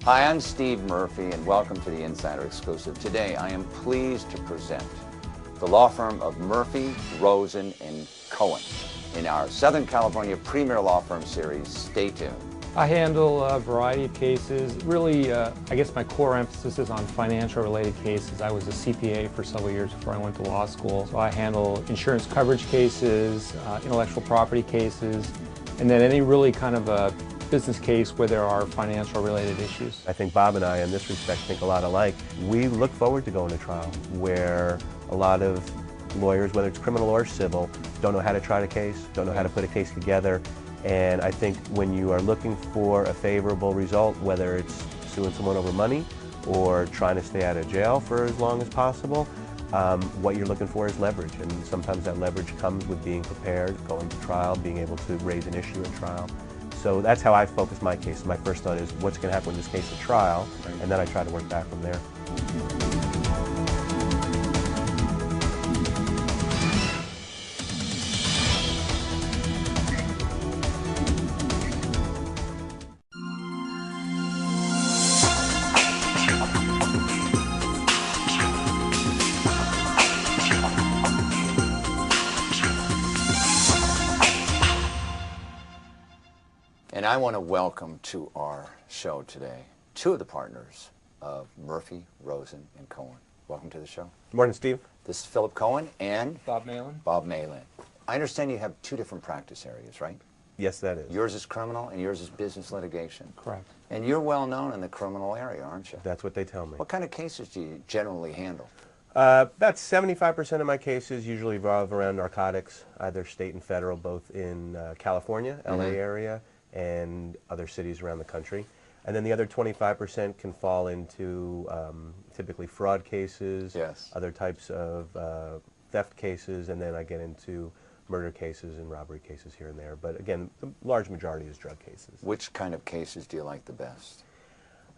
Hi, I'm Steve Murphy, and welcome to the Insider Exclusive. Today, I am pleased to present the law firm of Murphy, Rosen, and Cohen in our Southern California Premier Law Firm series. Stay tuned. I handle a variety of cases. Really, I guess my core emphasis is on financial-related cases. I was a CPA for several years before I went to law school. So I handle insurance coverage cases, intellectual property cases, and then any really kind of a business case where there are financial-related issues. I think Bob and I, in this respect, think a lot alike. We look forward to going to trial, where a lot of lawyers, whether it's criminal or civil, don't know how to try the case, don't know how to put a case together. And I think when you are looking for a favorable result, whether it's suing someone over money or trying to stay out of jail for as long as possible, what you're looking for is leverage. And sometimes that leverage comes with being prepared, going to trial, being able to raise an issue at trial. So that's how I focus my case. My first thought is, what's going to happen in this case at trial? And then I try to work back from there. And I want to welcome to our show today two of the partners of Murphy, Rosen, and Cohen. Welcome to the show. Good morning, Steve. This is Philip Cohen and Bob Malin. Bob Malin. I understand you have two different practice areas, right? Yes, that is. Yours is criminal and yours is business litigation. Correct. And you're well known in the criminal area, aren't you? That's what they tell me. What kind of cases do you generally handle? About 75% of my cases usually revolve around narcotics, either state and federal, both in California, LA area, and other cities around the country. And then the other 25% can fall into typically fraud cases, other types of theft cases, and then I get into murder cases and robbery cases here and there. But again, the large majority is drug cases. Which kind of cases do you like the best?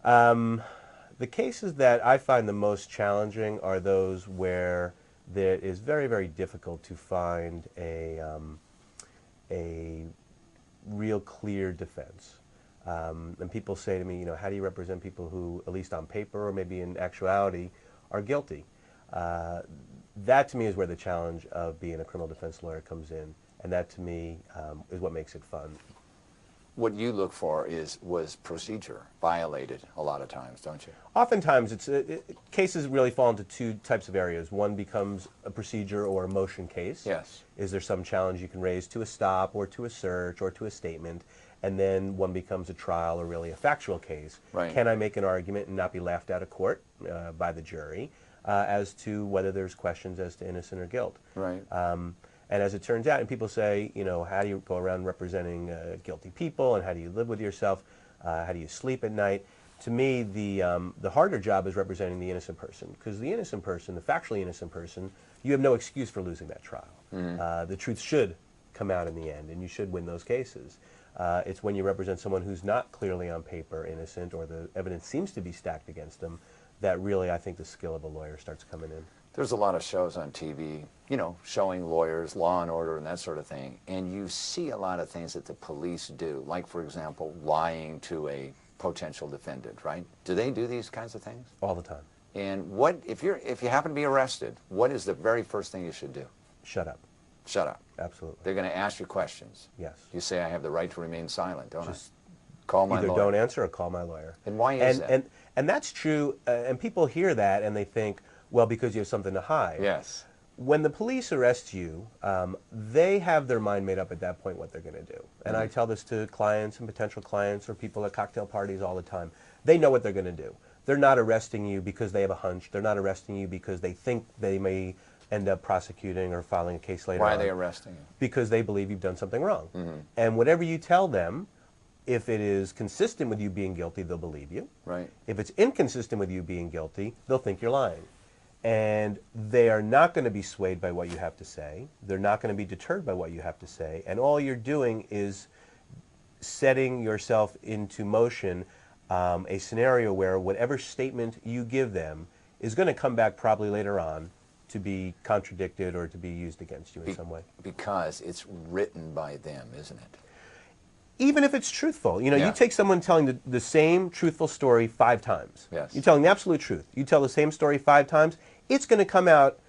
The cases that I find the most challenging are those where it is very, very difficult to find a real clear defense. And people say to me, you know, how do you represent people who, at least on paper or maybe in actuality, are guilty? That to me is where the challenge of being a criminal defense lawyer comes in, and that to me is what makes it fun. What you look for was procedure violated a lot of times, don't you? Oftentimes, cases really fall into two types of areas. One becomes a procedure or a motion case. Yes. Is there some challenge you can raise to a stop or to a search or to a statement? And then one becomes a trial or really a factual case. Right. Can I make an argument and not be laughed out of court by the jury as to whether there's questions as to innocent or guilt? Right. And as it turns out, and people say, you know, how do you go around representing guilty people, and how do you live with yourself? How do you sleep at night? To me, the harder job is representing the innocent person, because the innocent person, the factually innocent person, you have no excuse for losing that trial. The truth should come out in the end, and you should win those cases. It's when you represent someone who's not clearly on paper innocent, or the evidence seems to be stacked against them, that really I think the skill of a lawyer starts coming in. There's a lot of shows on TV, you know, showing lawyers, law and order, and that sort of thing. And you see a lot of things that the police do, like, for example, lying to a potential defendant, right? Do they do these kinds of things? All the time. And what, if you happen to be arrested, what is the very first thing you should do? Shut up. Shut up. Absolutely. They're going to ask you questions. Yes. You say, I have the right to remain silent, don't Just I? Call my either lawyer. don't answer or call my lawyer. And why is that? And that's true, and people hear that and they think, well, because you have something to hide. Yes. When the police arrest you, they have their mind made up at that point what they're going to do. And I tell this to clients and potential clients or people at cocktail parties all the time. They know what they're going to do. They're not arresting you because they have a hunch. They're not arresting you because they think they may end up prosecuting or filing a case later on. Why are they arresting you? Because they believe you've done something wrong. And whatever you tell them, if it is consistent with you being guilty, they'll believe you. Right. If it's inconsistent with you being guilty, they'll think you're lying. And they are not going to be swayed by what you have to say. They're not going to be deterred by what you have to say. And all you're doing is setting yourself into motion a scenario where whatever statement you give them is going to come back probably later on to be contradicted or to be used against you in some way. Because it's written by them, isn't it? Even if it's truthful. You know, Yeah. you take someone telling the same truthful story 5 times. Yes. You're telling the absolute truth. You tell the same story 5 times, it's going to come out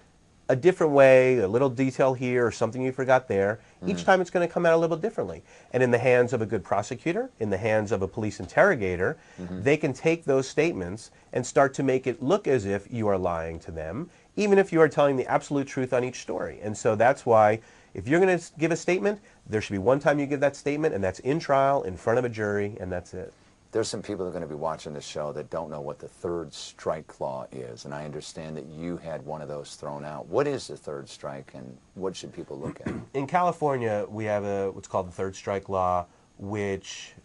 a different way, a little detail here or something you forgot there. Each time it's going to come out a little differently. And in the hands of a good prosecutor, in the hands of a police interrogator, they can take those statements and start to make it look as if you are lying to them, even if you are telling the absolute truth on each story. And so that's why if you're going to give a statement, there should be one time you give that statement, and that's in trial, in front of a jury, and that's it. There's some people that are going to be watching this show that don't know what the third strike law is, and I understand that you had one of those thrown out. What is the third strike, and what should people look at? In California, we have what's called the third strike law, which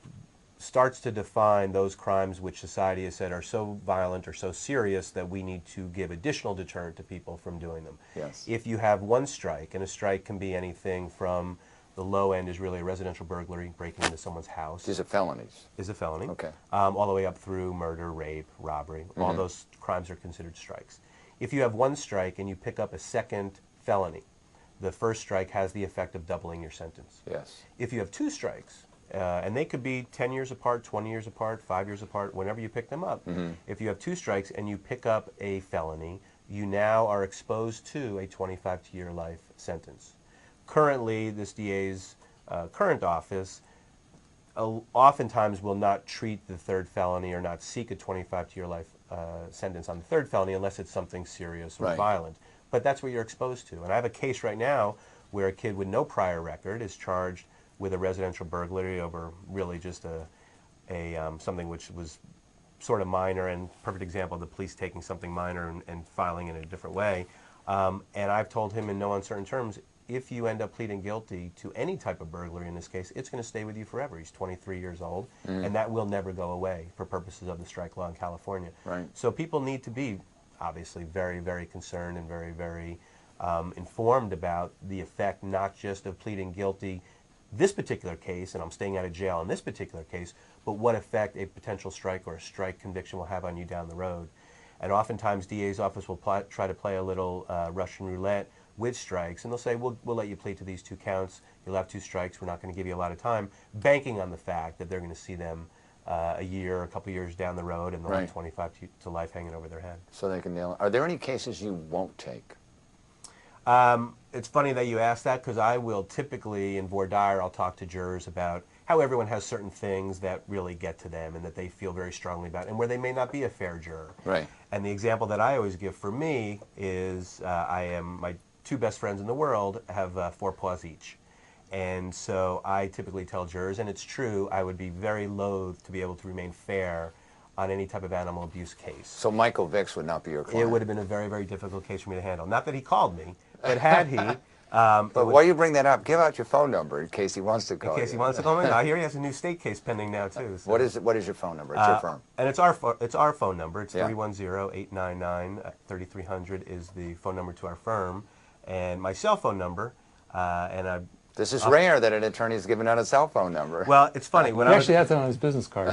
starts to define those crimes which society has said are so violent or so serious that we need to give additional deterrent to people from doing them. Yes. If you have one strike, and a strike can be anything from the low end is really a residential burglary, breaking into someone's house. These are felonies. Is a felony. Okay. All the way up through murder, rape, robbery. All those crimes are considered strikes. If you have one strike and you pick up a second felony, the first strike has the effect of doubling your sentence. Yes. If you have 2 strikes, and they could be 10 years apart, 20 years apart, 5 years apart, whenever you pick them up. If you have 2 strikes and you pick up a felony, you now are exposed to a 25-year life sentence. Currently, this DA's current office oftentimes will not treat the third felony or not seek a 25-year life sentence on the third felony unless it's something serious or Right. violent. But that's what you're exposed to. And I have a case right now where a kid with no prior record is charged with a residential burglary over really just something which was sort of minor, and perfect example of the police taking something minor and filing it in a different way. And I've told him in no uncertain terms, if you end up pleading guilty to any type of burglary in this case, it's going to stay with you forever. He's 23 years old, and that will never go away for purposes of the strike law in California. Right. So people need to be obviously very, very concerned and very, very informed about the effect not just of pleading guilty this particular case, and I'm staying out of jail in this particular case, but what effect a potential strike or a strike conviction will have on you down the road. And oftentimes DA's office will try to play a little Russian roulette with strikes, and they'll say, we'll let you plead to these 2 counts, you'll have 2 strikes, we're not going to give you a lot of time, banking on the fact that they're going to see them a year, a couple years down the road, and they'll have 25 to life hanging over their head. So they can nail it. Are there any cases you won't take? It's funny that you ask that, because I will typically, in voir dire, I'll talk to jurors about how everyone has certain things that really get to them and that they feel very strongly about, and where they may not be a fair juror. Right. And the example that I always give for me is my 2 best friends in the world have 4 paws each. And so I typically tell jurors, and it's true, I would be very loath to be able to remain fair on any type of animal abuse case. So Michael Vicks would not be your client? It would have been a very, very difficult case for me to handle. Not that he called me, but had he... but while you bring that up, give out your phone number in case he wants to call you. In case he wants to call me. I hear he has a new state case pending now, too. So. What is your phone number? It's your firm. And it's our phone number. It's 310-899-3300 is the phone number to our firm. And my cell phone number, This is rare that an attorney's giving out a cell phone number. Well, it's funny. He actually has that on his business card.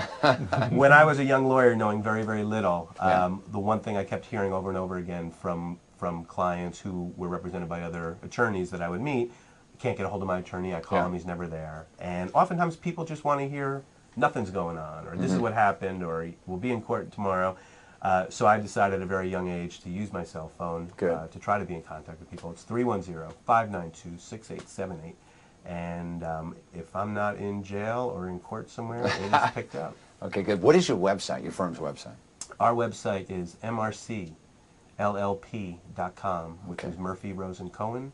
When I was a young lawyer, knowing very, very little, the one thing I kept hearing over and over again from clients who were represented by other attorneys that I would meet, I can't get a hold of my attorney, I call him, he's never there. And oftentimes people just want to hear nothing's going on, or this is what happened, or we'll be in court tomorrow. So I decided at a very young age to use my cell phone to try to be in contact with people. It's 310-592-6878. And if I'm not in jail or in court somewhere, it is picked up. Okay, good. What is your website, your firm's website? Our website is mrcllp.com, which is Murphy, Rose, and Cohen,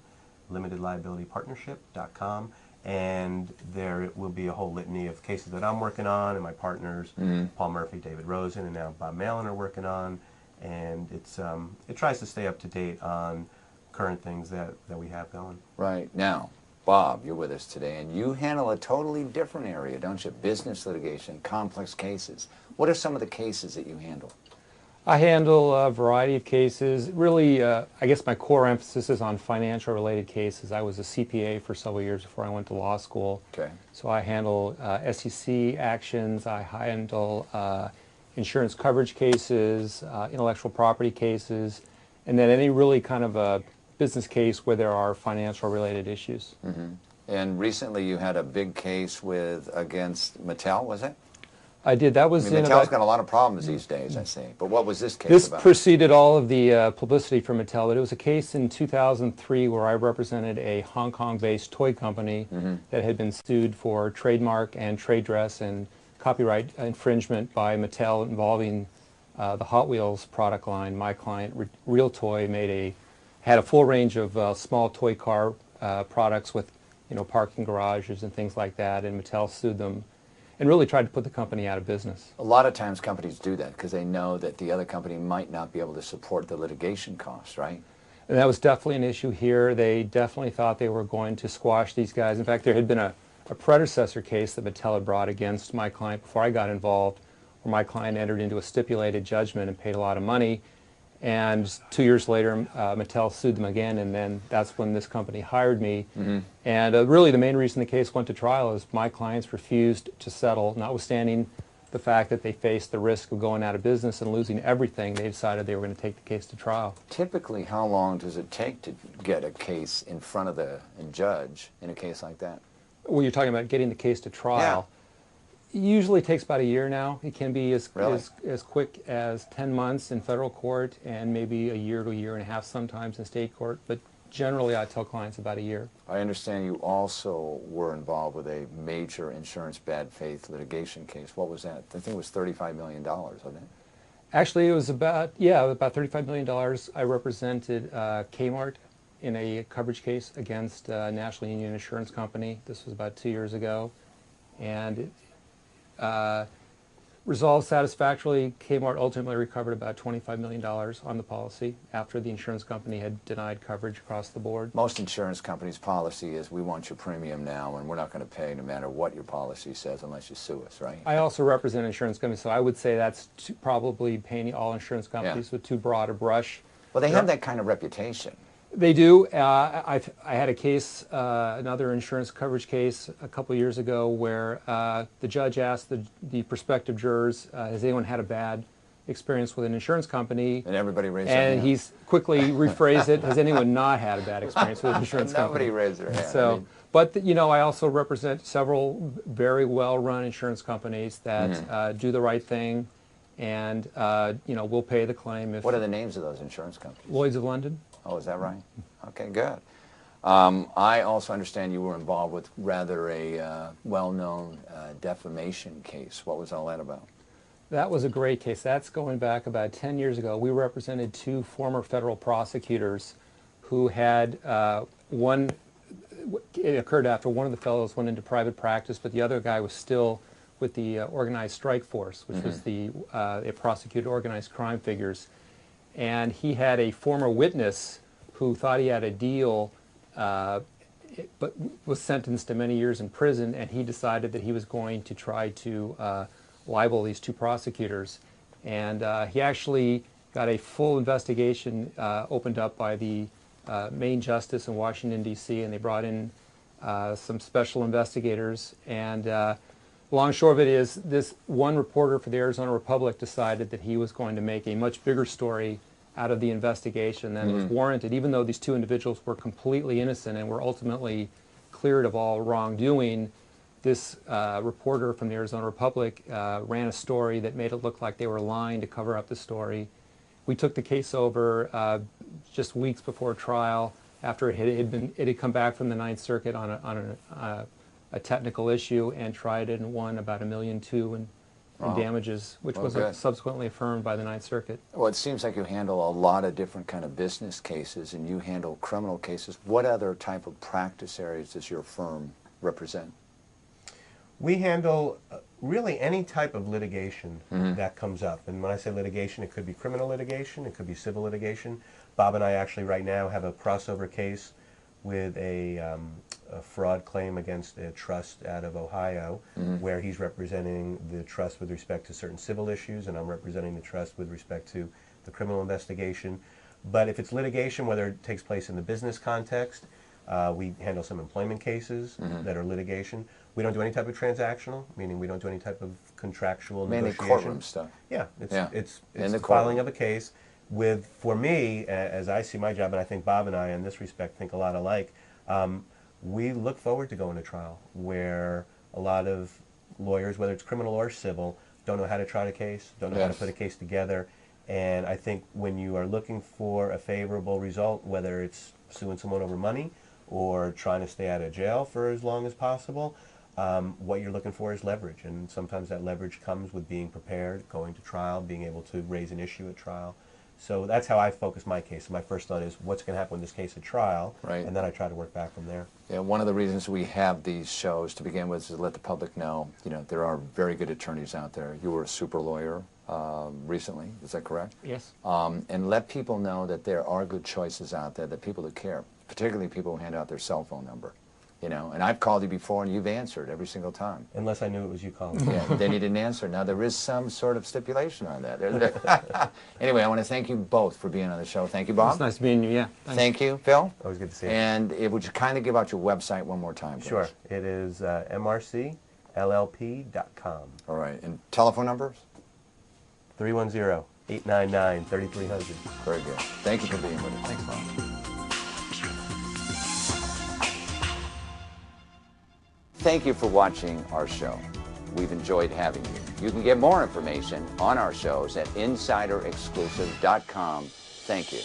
limitedliabilitypartnership.com. And there will be a whole litany of cases that I'm working on, and my partners, Paul Murphy, David Rosen, and now Bob Malin are working on. And it tries to stay up to date on current things that we have going. Right. Now, Bob, you're with us today, and you handle a totally different area, don't you? Business litigation, complex cases. What are some of the cases that you handle? I handle a variety of cases. Really, I guess my core emphasis is on financial related cases. I was a CPA for several years before I went to law school. Okay. So I handle SEC actions, I handle insurance coverage cases, intellectual property cases, and then any really kind of a business case where there are financial related issues. And recently you had a big case against Mattel, was it? I did. That was I mean, in Mattel's about, got a lot of problems these days, I see. But what was this case this about? preceded all of the publicity for Mattel, but it was a case in 2003 where I represented a Hong Kong-based toy company that had been sued for trademark and trade dress and copyright infringement by Mattel involving the Hot Wheels product line. My client, Real Toy, had a full range of small toy car products with, parking garages and things like that, and Mattel sued them and really tried to put the company out of business. A lot of times companies do that because they know that the other company might not be able to support the litigation costs, right? And that was definitely an issue here. They definitely thought they were going to squash these guys. In fact, there had been a predecessor case that Mattel had brought against my client before I got involved, where my client entered into a stipulated judgment and paid a lot of money. And 2 years later, Mattel sued them again, and then that's when this company hired me. And really the main reason the case went to trial is my clients refused to settle, notwithstanding the fact that they faced the risk of going out of business and losing everything. They decided they were going to take the case to trial. Typically, how long does it take to get a case in front of the judge in a case like that? Well, you're talking about getting the case to trial. Usually takes about a year now. It can be as quick as 10 months in federal court and maybe a year to a year and a half sometimes in state court, but generally I tell clients about a year. I understand you also were involved with a major insurance bad faith litigation case. What was that? I think it was $35 million, wasn't it? Actually, it was about $35 million. I represented Kmart in a coverage case against National Union Insurance Company. This was about 2 years ago. And resolved satisfactorily. Kmart ultimately recovered about $25 million on the policy after the insurance company had denied coverage across the board. Most insurance companies' policy is we want your premium now and we're not going to pay no matter what your policy says unless you sue us, right? I also represent insurance companies, so I would say that's probably painting all insurance companies with too broad a brush. Well, they have that kind of reputation. They do. I had a case, another insurance coverage case a couple years ago where the judge asked the prospective jurors, has anyone had a bad experience with an insurance company? And everybody raised their hand. And he's quickly rephrased it, has anyone not had a bad experience with an insurance company? Nobody raised their hand. So, but I also represent several very well-run insurance companies that do the right thing and will pay the claim. If what are the names of those insurance companies? Lloyd's of London. Oh, is that right? Okay, good. I also understand you were involved with rather a well-known defamation case. What was all that about? That was a great case. That's going back about 10 years ago. We represented two former federal prosecutors who had it occurred after one of the fellows went into private practice, but the other guy was still with the organized strike force, which was it prosecuted organized crime figures. And he had a former witness who thought he had a deal, but was sentenced to many years in prison, and he decided that he was going to try to libel these two prosecutors. And he actually got a full investigation opened up by the Main Justice in Washington, D.C., and they brought in some special investigators. And long and short of it is, this one reporter for the Arizona Republic decided that he was going to make a much bigger story out of the investigation than was warranted, even though these two individuals were completely innocent and were ultimately cleared of all wrongdoing. This reporter from the Arizona Republic ran a story that made it look like they were lying to cover up the story. We took the case over just weeks before trial, after it had come back from the Ninth Circuit on a technical issue, and tried it and won about $1.2 million in damages, which was subsequently affirmed by the Ninth Circuit. Well, it seems like you handle a lot of different kind of business cases, and you handle criminal cases. What other type of practice areas does your firm represent? We handle really any type of litigation that comes up. And when I say litigation, it could be criminal litigation, it could be civil litigation. Bob and I actually right now have a crossover case with a fraud claim against a trust out of Ohio, where he's representing the trust with respect to certain civil issues, and I'm representing the trust with respect to the criminal investigation. But if it's litigation, whether it takes place in the business context, we handle some employment cases that are litigation. We don't do any type of transactional, meaning we don't do any type of contractual negotiation. Mainly courtroom stuff. Yeah, it's the filing of a case. For me, as I see my job, and I think Bob and I in this respect think a lot alike, we look forward to going to trial, where a lot of lawyers, whether it's criminal or civil, don't know how to try a case, don't know how to put a case together. And I think when you are looking for a favorable result, whether it's suing someone over money or trying to stay out of jail for as long as possible, what you're looking for is leverage. And sometimes that leverage comes with being prepared, going to trial, being able to raise an issue at trial. So that's how I focus my case. My first thought is, what's going to happen with this case at trial? Right. And then I try to work back from there. Yeah, one of the reasons we have these shows to begin with is to let the public know, there are very good attorneys out there. You were a super lawyer recently, is that correct? Yes. And let people know that there are good choices out there, that people that care, particularly people who hand out their cell phone number. And I've called you before and you've answered every single time. Unless I knew it was you calling. Yeah, then you didn't answer. Now there is some sort of stipulation on that. Anyway, I want to thank you both for being on the show. Thank you, Bob. It's nice meeting you, yeah. Thanks. Thank you, Phil. Always good to see you. And would you kind of give out your website one more time, please? Sure. It is mrcllp.com. All right. And telephone numbers? 310-899-3300. Very good. Thank you for being with us. Thanks, Bob. Thank you for watching our show. We've enjoyed having you. You can get more information on our shows at insiderexclusive.com. Thank you.